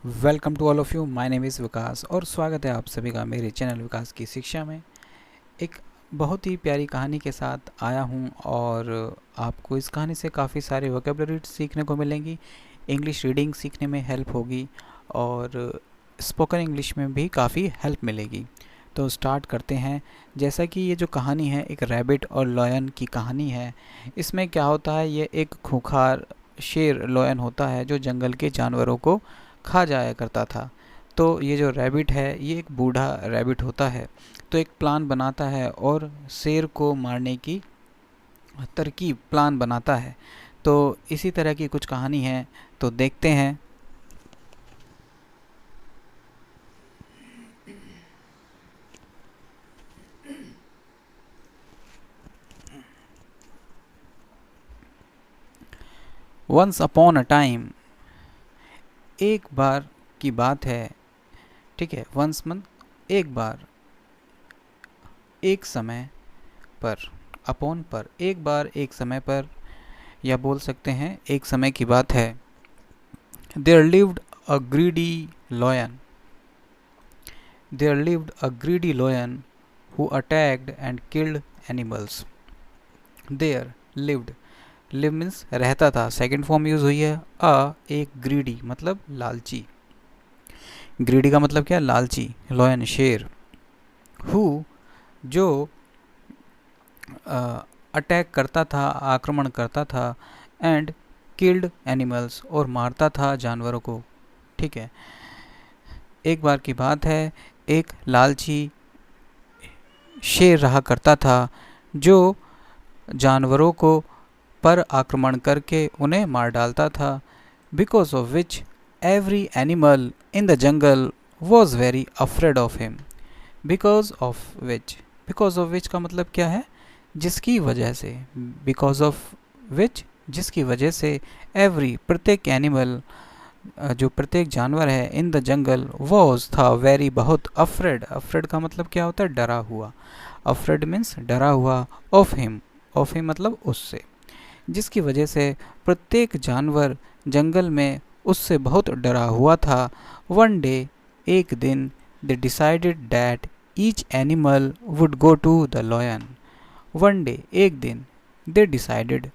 Welcome to all of you. My name is Vikas और स्वागत है आप सभी का मेरे चैनल विकास की शिक्षा में। एक बहुत ही प्यारी कहानी के साथ आया हूँ और आपको इस कहानी से काफ़ी सारे वोकेबलरी सीखने को मिलेंगी, इंग्लिश रीडिंग सीखने में हेल्प होगी और स्पोकन इंग्लिश में भी काफ़ी हेल्प मिलेगी। तो स्टार्ट करते हैं। जैसा कि ये जो कहानी है एक रैबिट और लॉयन की कहानी है। इसमें क्या होता है, ये एक खूंखार शेर लॉयन होता है जो जंगल के जानवरों को खा जाया करता था। तो ये जो रैबिट है ये एक बूढ़ा रैबिट होता है, तो एक प्लान बनाता है और शेर को मारने की तरकीब प्लान बनाता है। तो इसी तरह की कुछ कहानी है, तो देखते हैं। वंस अपॉन अ टाइम, एक बार की बात है। ठीक है, वंस मतलब एक बार, एक समय पर, अपॉन पर, एक बार एक समय पर, या बोल सकते हैं एक समय की बात है। There lived a greedy lion, there lived a greedy lion who attacked and killed animals. There lived, live means रहता था, सेकेंड फॉर्म यूज हुई है अ, एक ग्रीडी मतलब लालची। ग्रीडी का मतलब क्या, लालची। लॉयन शेर। हु जो अटैक करता था, आक्रमण करता था। एंड किल्ड एनिमल्स और मारता था जानवरों को। ठीक है, एक बार की बात है, एक लालची शेर रहा करता था जो जानवरों को पर आक्रमण करके उन्हें मार डालता था। Because of which every animal in the jungle was very afraid of him. Because of which का मतलब क्या है, जिसकी वजह से। बिकॉज ऑफ विच जिसकी वजह से, एवरी प्रत्येक एनिमल जो प्रत्येक जानवर है, इन द जंगल वॉज था, वेरी बहुत, अफ्रेड, अफ्रेड का मतलब क्या होता है, डरा हुआ। अफ्रेड मीन्स डरा हुआ, ऑफ हिम, ऑफ हिम मतलब उससे, जिसकी वजह से प्रत्येक जानवर जंगल में उससे बहुत डरा हुआ था। वन डे, एक दिन, they decided that each animal would go to the lion. One day एक दिन, दे डिसाइडेड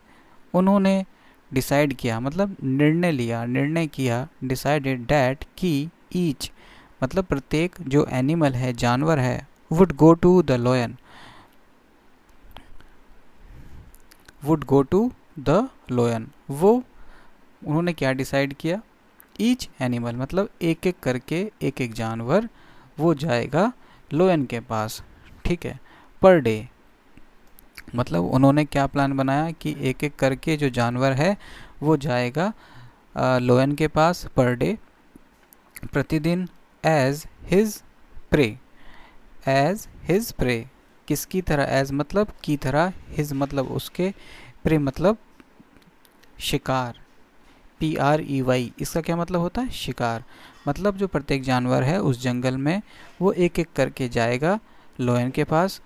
उन्होंने डिसाइड किया मतलब निर्णय लिया, निर्णय किया। डिसाइडेड डैट कि ईच मतलब प्रत्येक जो एनिमल है, जानवर है, would go to the lion, would go to the lion, वो उन्होंने क्या डिसाइड किया, ईच एनिमल मतलब एक एक करके एक एक जानवर वो जाएगा लॉयन के पास। ठीक है, पर डे मतलब उन्होंने क्या प्लान बनाया कि एक एक करके जो जानवर है वो जाएगा लोयन के पास पर डे, प्रतिदिन। As his prey, as his prey किसकी तरह, एज मतलब की तरह, हिज मतलब उसके, प्रे मतलब शिकार। PREY इसका क्या मतलब होता है, शिकार। मतलब जो प्रत्येक जानवर है उस जंगल में वो एक एक करके जाएगा लोयन के पास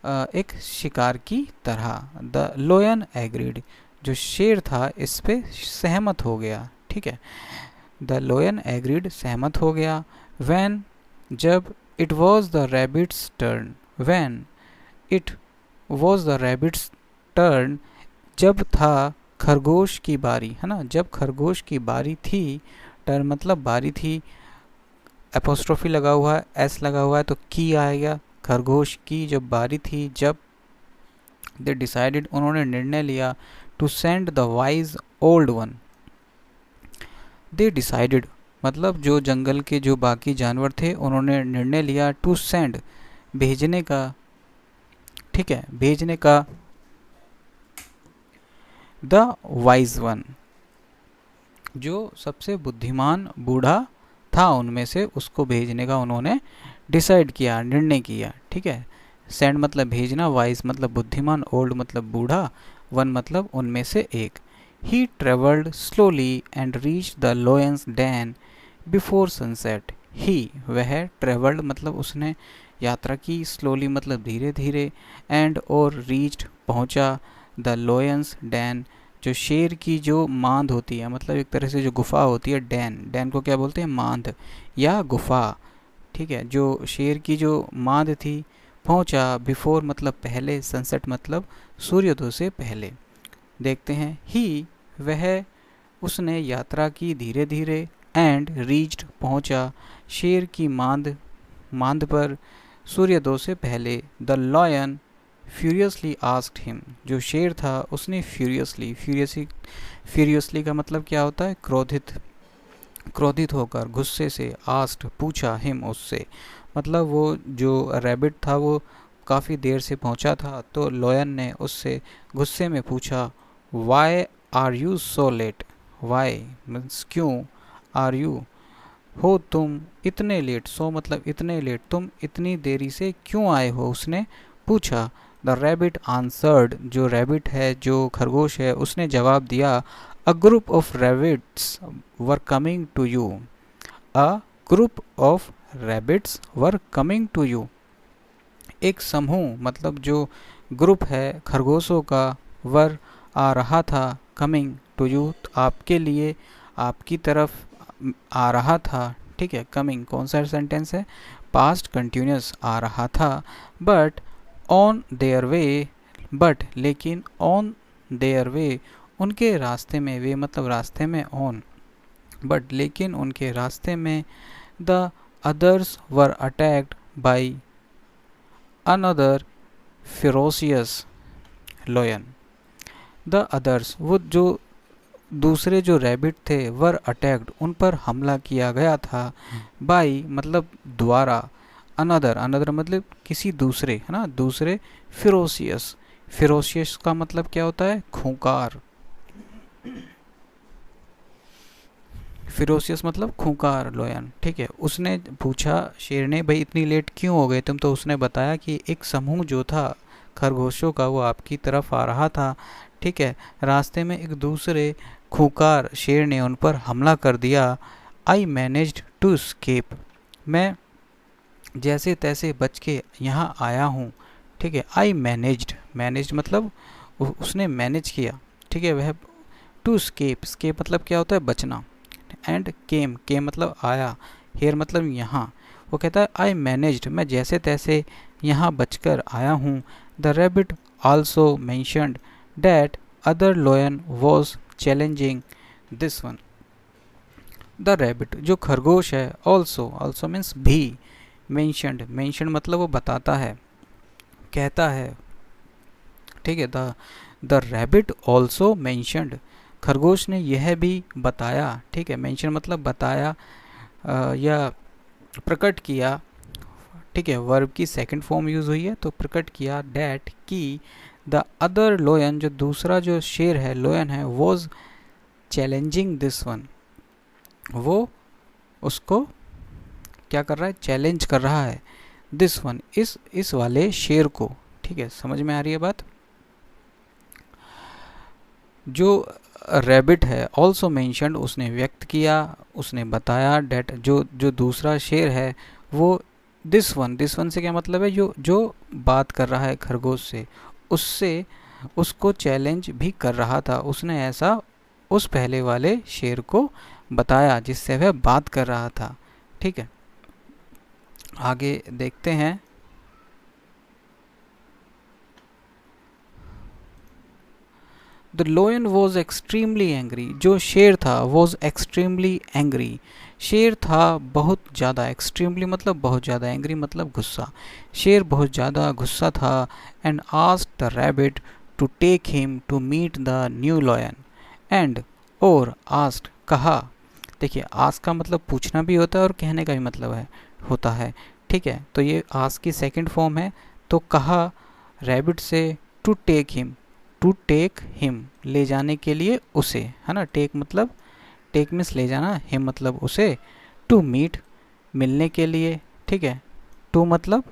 एक शिकार की तरह। द लोयन एग्रीड, जो शेर था इस पे सहमत हो गया। ठीक है, द लोयन एग्रीड सहमत हो गया। वैन जब, it was the rabbits turn, when it was the rabbits turn जब था खरगोश की बारी, है ना, जब खरगोश की बारी थी। टर्न मतलब बारी थी, एपोस्ट्रोफी लगा हुआ है, एस लगा हुआ है तो की आएगा। खरगोश की जब बारी थी, जब, दे डिसाइडेड उन्होंने निर्णय लिया, to send the wise old one. They decided मतलब जो जंगल के जो बाकी जानवर थे उन्होंने निर्णय लिया, टू सेंड भेजने का। ठीक है, भेजने का, द वाइज वन जो सबसे बुद्धिमान बूढ़ा था उनमें से, उसको भेजने का उन्होंने डिसाइड किया, निर्णय किया। ठीक है, सेंड मतलब भेजना, वाइज मतलब बुद्धिमान, ओल्ड मतलब बूढ़ा, वन मतलब उनमें से एक। He travelled slowly and reach the lions then before sunset. He वह, ट्रेवल्ड मतलब उसने यात्रा की, स्लोली मतलब धीरे धीरे, एंड और रीच्ड पहुंचा, द लोयंस डैन जो शेर की जो मांद होती है, मतलब एक तरह से जो गुफा होती है, डैन, डैन को क्या बोलते हैं, मांद या गुफा, ठीक है, जो शेर की जो मांद थी, पहुंचा, बिफोर मतलब पहले, सनसेट मतलब सूर्योदय से पहले। देखते हैं, ही वह, उसने यात्रा की धीरे धीरे, एंड रीच्ड पहुंचा, शेर की मांद, मांद पर, सूर्योदय से पहले। The lion furiously asked him, जो शेर था उसने फ्यूरियसली, फ्यूरियसली का मतलब क्या होता है, क्रोधित, क्रोधित होकर, गुस्से से, आस्क्ड पूछा, हिम उससे, मतलब वो जो रैबिट था वो काफ़ी देर से पहुंचा था, तो लॉयन ने उससे गुस्से में पूछा, why are you so late, why means क्यों, आर यू हो तुम इतने लेट, सो मतलब इतने लेट, तुम इतनी देरी से क्यों आए हो, उसने पूछा। द रैबिट आंसर्ड, जो रैबिट है, जो खरगोश है, उसने जवाब दिया, a group of rabbits were coming to you, a group of rabbits were coming to you, एक समूह मतलब जो ग्रुप है खरगोशों का, वर आ रहा था, कमिंग टू यू आपके लिए, आपकी तरफ आ रहा था, ठीक है। कमिंग कौन सा सेंटेंस है, पास्ट कंटिन्यूस, आ रहा था, but on their way, but लेकिन, ऑन देयर वे उनके रास्ते में, वे मतलब रास्ते में, ऑन, बट लेकिन उनके रास्ते में, the others were attacked by another ferocious lion, the others वो जो दूसरे जो रैबिट थे, वर अटैक्ड उन पर हमला किया गया था, बाई मतलब द्वारा, अनदर, अनदर मतलब किसी दूसरे, है ना, दूसरे, फिरोसियस, फिरोसियस का मतलब क्या होता है, खूंखार, फिरोसियस मतलब खूंखार लॉयन, ठीक है। उसने पूछा शेर ने, भाई इतनी लेट क्यों हो गए तुम, तो उसने बताया कि एक समूह जो था खरगोशों का वो आपकी तरफ आ रहा था, ठीक है। रास्ते में एक दूसरे खूंखार शेर ने उन पर हमला कर दिया। आई मैनेज्ड टू स्केप, मैं जैसे तैसे बच के यहाँ आया हूँ, ठीक है। आई मैनेज्ड, मैनेज्ड मतलब उसने मैनेज किया, ठीक है। वह टू स्केप, स्केप मतलब क्या होता है, बचना, एंड केम, केम मतलब आया, हेयर मतलब यहाँ, वो कहता है आई मैनेज्ड, मैं जैसे तैसे यहाँ बचकर आया हूँ। The rabbit also mentioned that other lion was challenging this one, the rabbit जो खरगोश है, ऑल्सो, ऑल्सो मीन्स भी, मेंशन्ड, मेंशन्ड मतलब वो बताता है, कहता है, ठीक है। द रैबिट ऑल्सो मेंशन्ड, खरगोश ने यह भी बताया, ठीक है। मेंशन मतलब बताया या प्रकट किया, ठीक है। वर्ब की सेकंड फॉर्म यूज हुई है, तो प्रकट किया, डैट की, द अदर लोयन जो दूसरा जो शेर है, लोयन है, वॉज चैलेंजिंग दिस वन, वो उसको क्या कर रहा है, चैलेंज कर रहा है, दिस वन इस वाले शेर को, ठीक है। समझ में आ रही है बात। जो रैबिट है, ऑल्सो मेंशन्ड उसने व्यक्त किया, उसने बताया, डेट जो दूसरा शेर है वो, दिस वन से क्या मतलब है, जो बात कर रहा है खरगोश से, उससे उसको चैलेंज भी कर रहा था, उसने ऐसा उस पहले वाले शेर को बताया जिससे वह बात कर रहा था, ठीक है। आगे देखते हैं। द लोयन वॉज एक्सट्रीमली एंग्री, जो शेर था, वॉज एक्सट्रीमली एंग्री, शेर था बहुत ज़्यादा, एक्सट्रीमली मतलब बहुत ज़्यादा, एंग्री मतलब गुस्सा, शेर बहुत ज़्यादा गुस्सा था। And asked the rabbit to take him to meet the new lion, and और आस्क्ड कहा, देखिए आस्क का मतलब पूछना भी होता है और कहने का भी मतलब है होता है, ठीक है। तो ये आस्क की सेकंड फॉर्म है, तो कहा रैबिट से, टू टेक हिम ले जाने के लिए उसे, है ना। टेक मतलब, टेक मीन्स ले जाना, हिम मतलब उसे, टू मीट मिलने के लिए, ठीक है। टू मतलब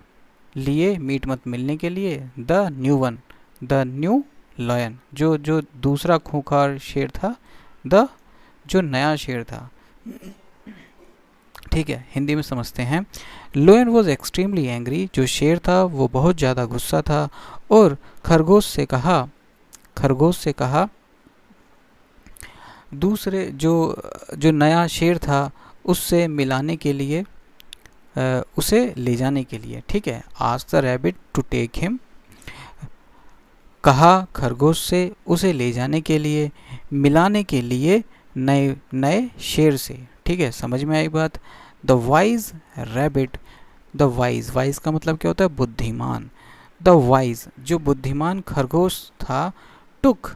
लिए, मीट मत मिलने के लिए, द न्यू लॉयन जो दूसरा खूंखार शेर था, द जो नया शेर था, ठीक है। हिंदी में समझते हैं। लोयन वॉज एक्सट्रीमली एंग्री, जो शेर था वो बहुत ज़्यादा गुस्सा था, और खरगोश से कहा दूसरे जो जो नया शेर था उससे मिलाने के लिए, उसे ले जाने के लिए, ठीक है। Asked the rabbit to take him, कहा खरगोश से उसे ले जाने के लिए, मिलाने के लिए नए नए शेर से, ठीक है। समझ में आई बात। The wise rabbit, the wise, wise का मतलब क्या होता है? बुद्धिमान। द वाइज, जो बुद्धिमान खरगोश था, took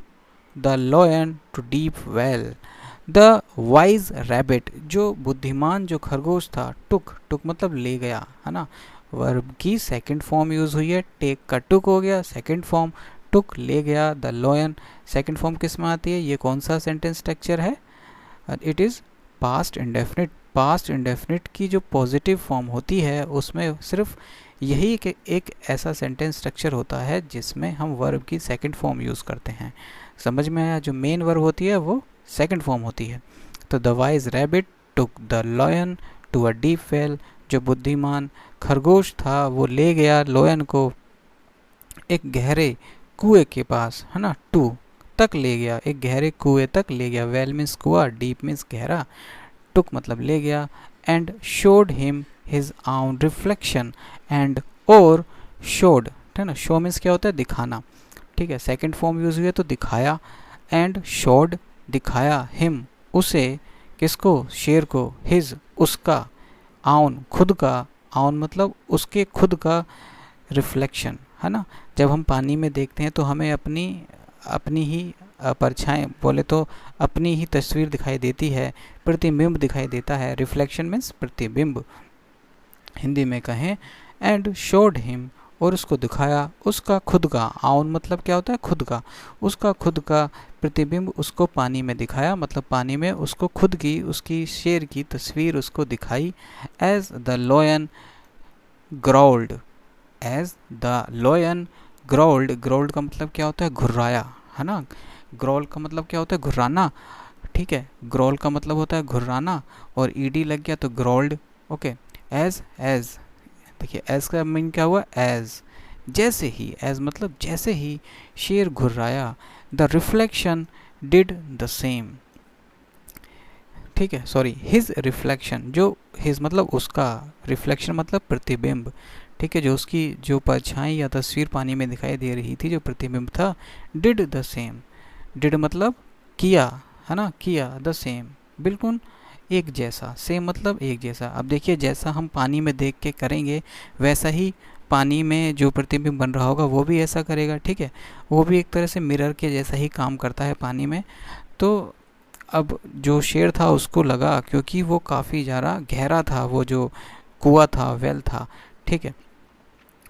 the lion to deep well. The wise rabbit, जो बुद्धिमान जो खरगोश था, टुक, टुक मतलब ले गया, है ना। वर्ब की सेकंड फॉर्म यूज हुई है, टेक का टुक हो गया सेकंड फॉर्म, टुक ले गया, द लॉयन सेकंड फॉर्म किस में आती है? ये कौन सा सेंटेंस स्ट्रक्चर है? It is past indefinite. Past indefinite की जो पॉजिटिव फॉर्म होती है उसमें सिर्फ यही एक ऐसा सेंटेंस स्ट्रक्चर होता है जिसमें हम वर्ब की सेकंड फॉर्म यूज़ करते हैं। समझ में आया? जो मेन वर्ब होती है वो सेकंड फॉर्म होती है। तो the wise rabbit took the lion to a deep well, जो बुद्धिमान खरगोश था वो ले गया लॉयन को एक गहरे कुएं के पास, है ना। टू तक ले गया, एक गहरे कुएं तक ले गया। वेल मीन्स कुआ, डीप मीन्स गहरा, टुक मतलब ले गया। एंड शोड हिम हिज आउन रिफ्लेक्शन, एंड और शोड, है ना। शो मीन्स क्या होता है? दिखाना, ठीक है। सेकंड फॉर्म यूज हुई है तो दिखाया। एंड शोड दिखाया, हिम उसे, किसको? शेर को, हिज उसका, आउन खुद का, आउन मतलब उसके खुद का रिफ्लेक्शन, है ना। जब हम पानी में देखते हैं तो हमें अपनी अपनी ही परछाई, बोले तो अपनी ही तस्वीर दिखाई देती है, प्रतिबिंब दिखाई देता है। रिफ्लेक्शन मीन्स प्रतिबिंब हिंदी में कहें। एंड शोड हिम, और उसको दिखाया उसका खुद का, आउन मतलब क्या होता है? खुद का, उसका खुद का प्रतिबिंब उसको पानी में दिखाया, मतलब पानी में उसको खुद की, उसकी शेर की तस्वीर उसको दिखाई। As the lion growled, as the lion growled, growled का मतलब क्या होता है? घुर्राया, है ना। ग्रॉल का मतलब क्या होता है? घुर्राना, ठीक है। ग्रॉल का मतलब होता है घुर्राना, और ईडी लग गया तो ग्रॉल्ड, ओके। एज, एज देखिए एज का मीन क्या हुआ? एज, जैसे ही, एज मतलब जैसे ही शेर घुर्राया। The reflection did the same, ठीक है। सॉरी, हिज रिफ्लेक्शन, जो हिज मतलब उसका, रिफ्लेक्शन मतलब प्रतिबिंब, ठीक है। जो उसकी जो परछाई या तस्वीर पानी में दिखाई दे रही थी, जो प्रतिबिंब था, डिड द सेम, डिड मतलब किया, है ना, किया, द सेम बिल्कुल एक जैसा, सेम मतलब एक जैसा। अब देखिए जैसा हम पानी में देख के करेंगे वैसा ही पानी में जो प्रतिबिंब बन रहा होगा वो भी ऐसा करेगा, ठीक है। वो भी एक तरह से मिरर के जैसा ही काम करता है पानी में। तो अब जो शेर था उसको लगा, क्योंकि वो काफ़ी ज़्यादा गहरा था, वो जो कुआं था, वेल था, ठीक है।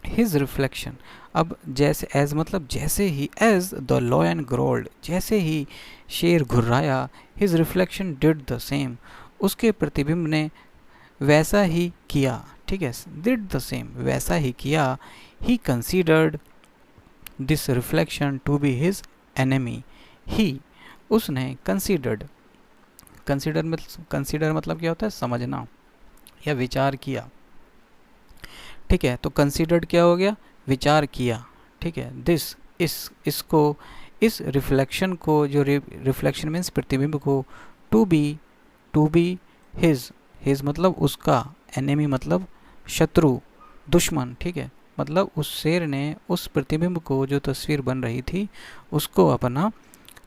हिज रिफ्लेक्शन, अब जैसे, एज मतलब जैसे ही, एज द लॉयन ग्रोल्ड, जैसे ही शेर घुर्राया, his reflection did the same, उसके प्रतिबिंब ने वैसा ही किया, ठीक है। डिड द सेम, वैसा ही किया। He considered this reflection to be his enemy, he उसने कंसीडर्ड, कंसीडर मतलब क्या होता है? समझना या विचार किया, ठीक है। तो कंसीडर्ड क्या हो गया? विचार किया, ठीक है। दिस, इसको, इस रिफ्लेक्शन को, जो रिफ्लेक्शन मीन्स प्रतिबिंब को, टू बी हिज, हिज मतलब उसका, एनिमी मतलब शत्रु, दुश्मन, ठीक है। मतलब उस शेर ने उस प्रतिबिंब को, जो तस्वीर बन रही थी, उसको अपना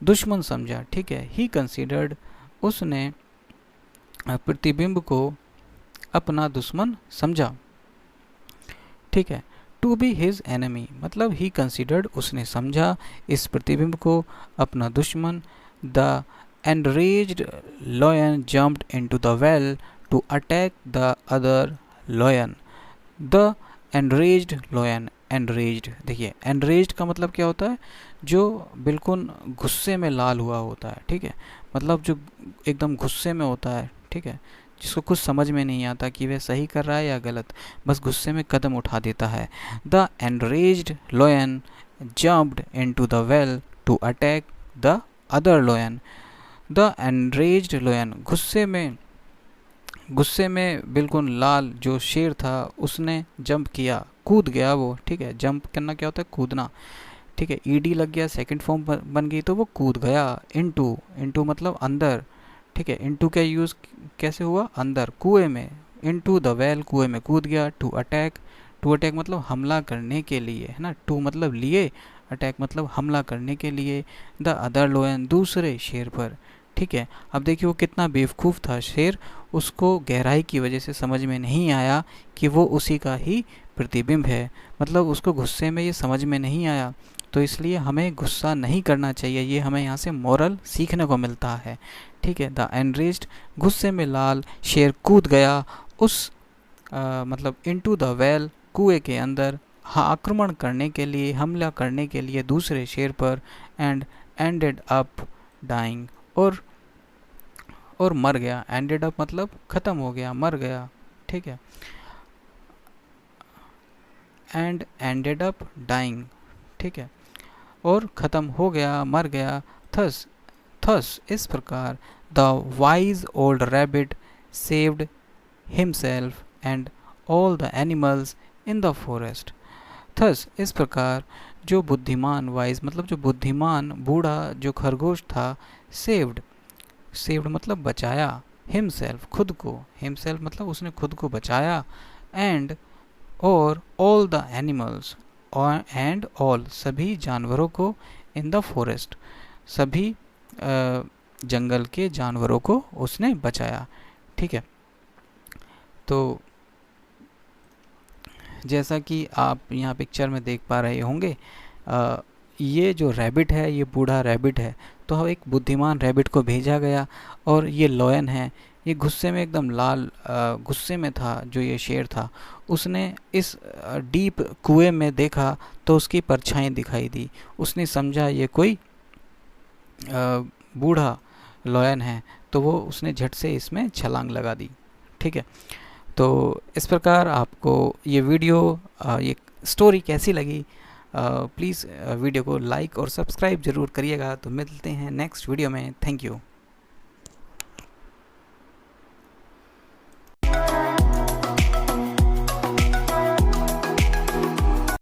दुश्मन समझा, ठीक है। ही कंसीडर्ड, उसने प्रतिबिंब को अपना दुश्मन समझा, ठीक है। टू बी हिज एनिमी मतलब ही कंसिडर्ड, उसने समझा इस प्रतिबिंब को अपना दुश्मन। The enraged lion jumped into the well to attack the other lion. The enraged lion, enraged देखिए, एनरेज्ड का मतलब क्या होता है? जो बिल्कुल गुस्से में लाल हुआ होता है, ठीक है। मतलब जो एकदम गुस्से में होता है, ठीक है, जिसको कुछ समझ में नहीं आता कि वह सही कर रहा है या गलत, बस गुस्से में कदम उठा देता है। The enraged lion jumped into the well to attack the other lion. The enraged lion, गुस्से में बिल्कुल लाल जो शेर था, उसने जंप किया, कूद गया वो, ठीक है। जंप करना क्या होता है? कूदना, ठीक है, ईडी लग गया, सेकंड फॉर्म बन गई, तो वो कूद गया। इनटू, इनटू मतलब अंदर, ठीक है। इनटू का यूज़ कैसे हुआ, अंदर कुएं में, इनटू द वेल, कुएं में कूद गया। टू अटैक, टू अटैक मतलब हमला करने के लिए, है ना। टू मतलब लिए, अटैक मतलब हमला करने के लिए। द अदर लोयन, दूसरे शेर पर, ठीक है। अब देखिए वो कितना बेवकूफ़ था शेर, उसको गहराई की वजह से समझ में नहीं आया कि वो उसी का ही प्रतिबिंब है, मतलब उसको गुस्से में ये समझ में नहीं आया। तो इसलिए हमें गुस्सा नहीं करना चाहिए, ये हमें यहाँ से मोरल सीखने को मिलता है, ठीक है। द एनरेज्ड, गुस्से में लाल शेर कूद गया उस मतलब इनटू द वेल, कुएं के अंदर, हाँ, आक्रमण करने के लिए, हमला करने के लिए दूसरे शेर पर। एंड एंडेड अप डाइंग, और मर गया। एंडेड अप मतलब ख़त्म हो गया, मर गया, ठीक है। एंड एंडेड अप डाइंग, ठीक है, और ख़त्म हो गया, मर गया। थस, थस इस प्रकार, the wise old rabbit saved himself and all the animals in the forest. Thus इस प्रकार, जो बुद्धिमान, वाइज मतलब जो बुद्धिमान बूढ़ा जो खरगोश था, सेव्ड, सेव्ड मतलब बचाया, हिमसेल्फ खुद को, हिमसेल्फ मतलब उसने खुद को बचाया। एंड और all the animals, and all सभी जानवरों को, इन द फॉरेस्ट सभी जंगल के जानवरों को उसने बचाया, ठीक है। तो जैसा कि आप यहाँ पिक्चर में देख पा रहे होंगे, ये जो रैबिट है, ये बूढ़ा रैबिट है, तो एक बुद्धिमान रैबिट को भेजा गया, और ये लॉयन है, ये गुस्से में एकदम लाल गुस्से में था, जो ये शेर था, उसने इस डीप कुएं में देखा तो उसकी परछाई दिखाई दी, उसने समझा ये कोई बूढ़ा लॉयन है, तो वो उसने झट से इसमें छलांग लगा दी, ठीक है। तो इस प्रकार आपको ये वीडियो, ये स्टोरी कैसी लगी, प्लीज़ वीडियो को लाइक और सब्सक्राइब ज़रूर करिएगा। तो मिलते हैं नेक्स्ट वीडियो में। Thank you.